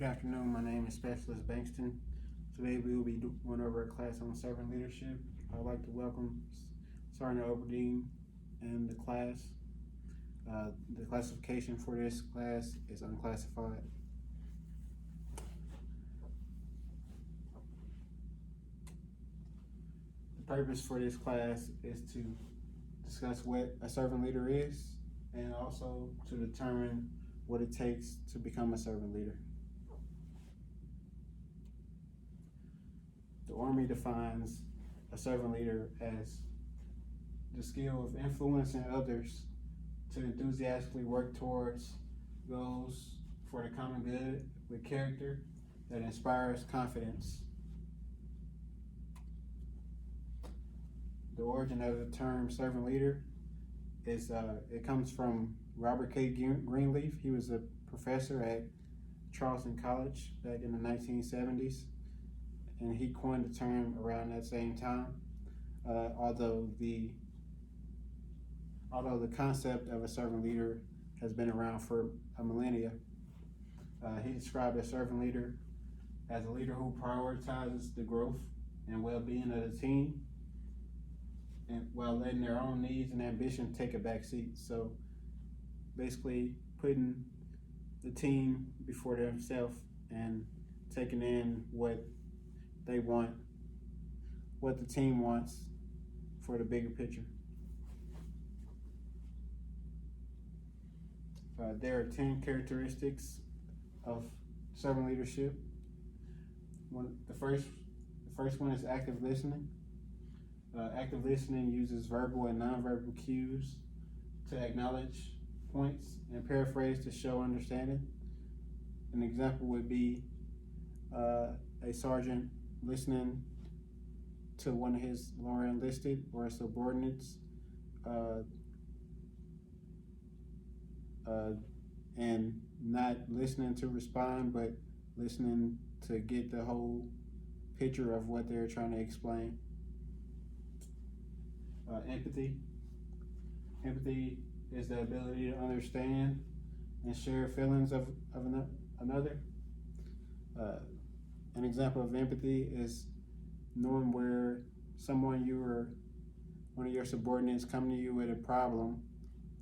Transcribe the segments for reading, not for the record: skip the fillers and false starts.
Good afternoon, my name is Specialist Bankston. Today we will be going over a class on servant leadership. I'd like to welcome Sergeant Oberdeen and the class. The classification for this class is unclassified. The purpose for this class is to discuss what a servant leader is and also to determine what it takes to become a servant leader. The Army defines a servant leader as the skill of influencing others to enthusiastically work towards goals for the common good with character that inspires confidence. The origin of the term servant leader is it comes from Robert K. Greenleaf. He was a professor at Charleston College back in the 1970s. And he coined the term around that same time. Although the concept of a servant leader has been around for a millennia, he described a servant leader as a leader who prioritizes the growth and well-being of the team, and while letting their own needs and ambition take a back seat. So basically putting the team before themselves and taking in what they want, what the team wants for the bigger picture. There are 10 characteristics of servant leadership. The first one is active listening. Active listening uses verbal and nonverbal cues to acknowledge points and paraphrase to show understanding. An example would be a sergeant listening to one of his lower enlisted or subordinates and not listening to respond, but listening to get the whole picture of what they're trying to explain. Empathy. Empathy is the ability to understand and share feelings of another. An example of empathy is knowing where one of your subordinates come to you with a problem,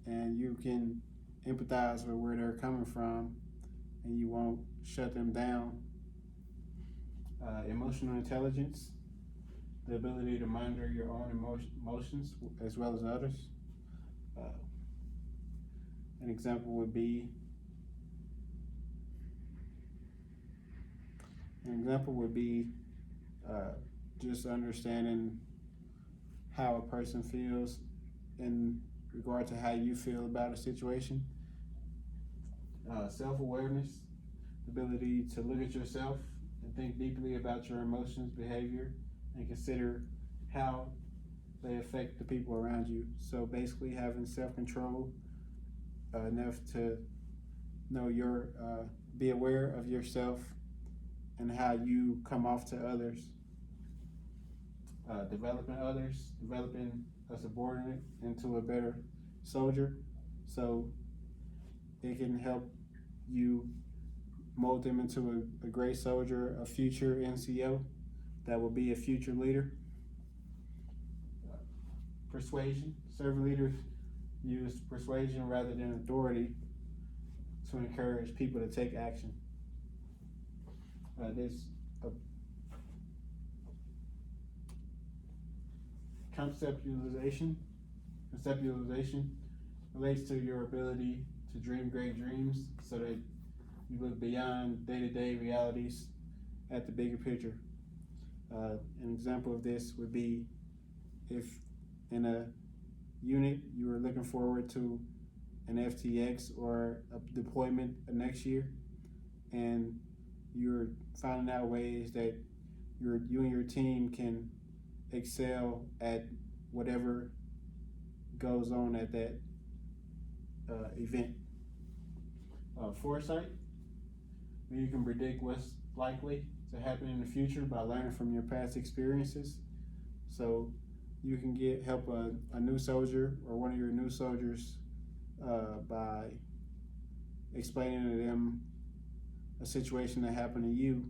and you can empathize with where they're coming from, and you won't shut them down. Emotional intelligence, the ability to monitor your own emotions as well as others. An example would be just understanding how a person feels in regard to how you feel about a situation. Self-awareness, the ability to look at yourself and think deeply about your emotions, behavior, and consider how they affect the people around you. So basically having self-control enough to know be aware of yourself and how you come off to others. Developing a subordinate into a better soldier, so it can help you mold them into a great soldier, a future NCO that will be a future leader. Persuasion. Servant leaders use persuasion rather than authority to encourage people to take action. Conceptualization. Conceptualization relates to your ability to dream great dreams so that you look beyond day-to-day realities at the bigger picture. An example of this would be if in a unit you were looking forward to an FTX or a deployment next year, and you're finding out ways that you and your team can excel at whatever goes on at that event. Foresight, you can predict what's likely to happen in the future by learning from your past experiences. So you can help a new soldier or one of your new soldiers by explaining to them a situation that happened to you,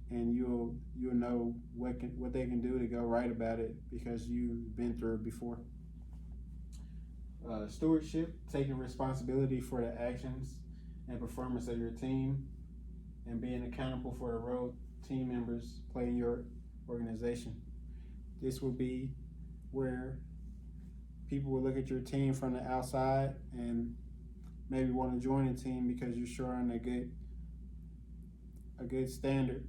and you'll know what they can do to go right about it because you've been through it before. Stewardship, taking responsibility for the actions and performance of your team and being accountable for the role team members play in your organization. This will be where people will look at your team from the outside and maybe want to join the team because you're showing a good standard,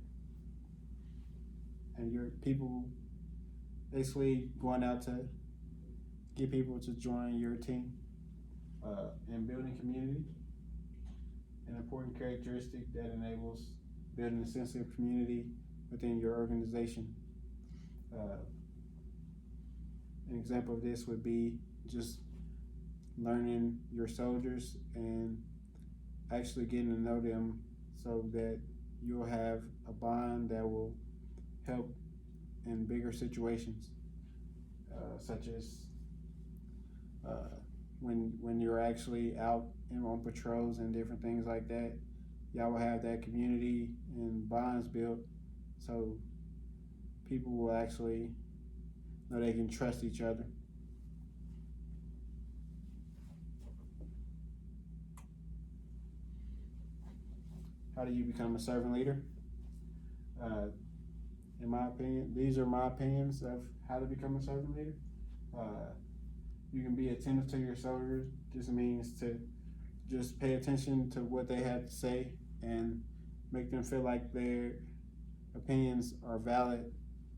and your people basically going out to get people to join your team. And building community, an important characteristic that enables building a sense of community within your organization. An example of this would be just learning your soldiers and actually getting to know them so that you'll have a bond that will help in bigger situations, such as when you're actually out and on patrols and different things like that. Y'all will have that community and bonds built, so people will actually know they can trust each other. How do you become a servant leader? In my opinion, these are my opinions of how to become a servant leader. You can be attentive to your soldiers. This means to just pay attention to what they have to say and make them feel like their opinions are valid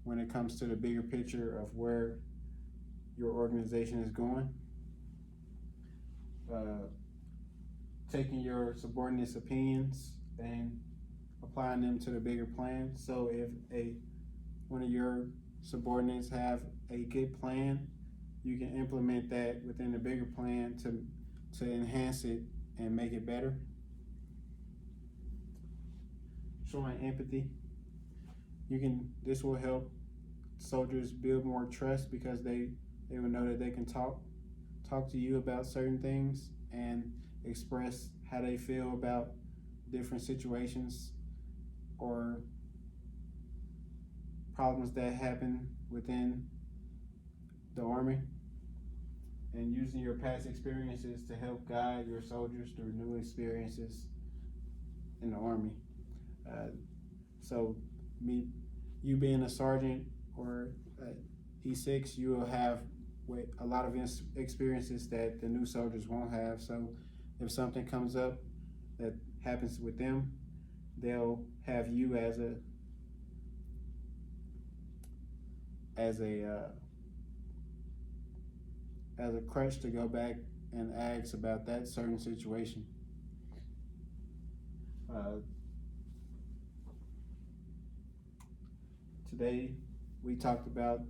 when it comes to the bigger picture of where your organization is going. Taking your subordinates' opinions and applying them to the bigger plan. So if one of your subordinates have a good plan, you can implement that within the bigger plan to enhance it and make it better. Showing empathy. This will help soldiers build more trust because they will know that they can talk to you about certain things and express how they feel about different situations or problems that happen within the Army, and using your past experiences to help guide your soldiers through new experiences in the Army. So you being a sergeant or E6, you will have a lot of experiences that the new soldiers won't have. So if something comes up that happens with them, they'll have you as a crutch to go back and ask about that certain situation. Today we talked about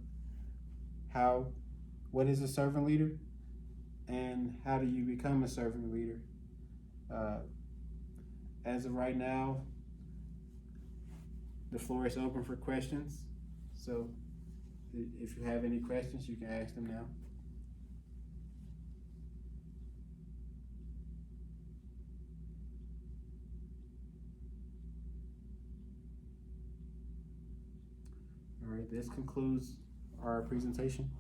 what is a servant leader and how do you become a servant leader. As of right now, the floor is open for questions. So if you have any questions, you can ask them now. All right, this concludes our presentation.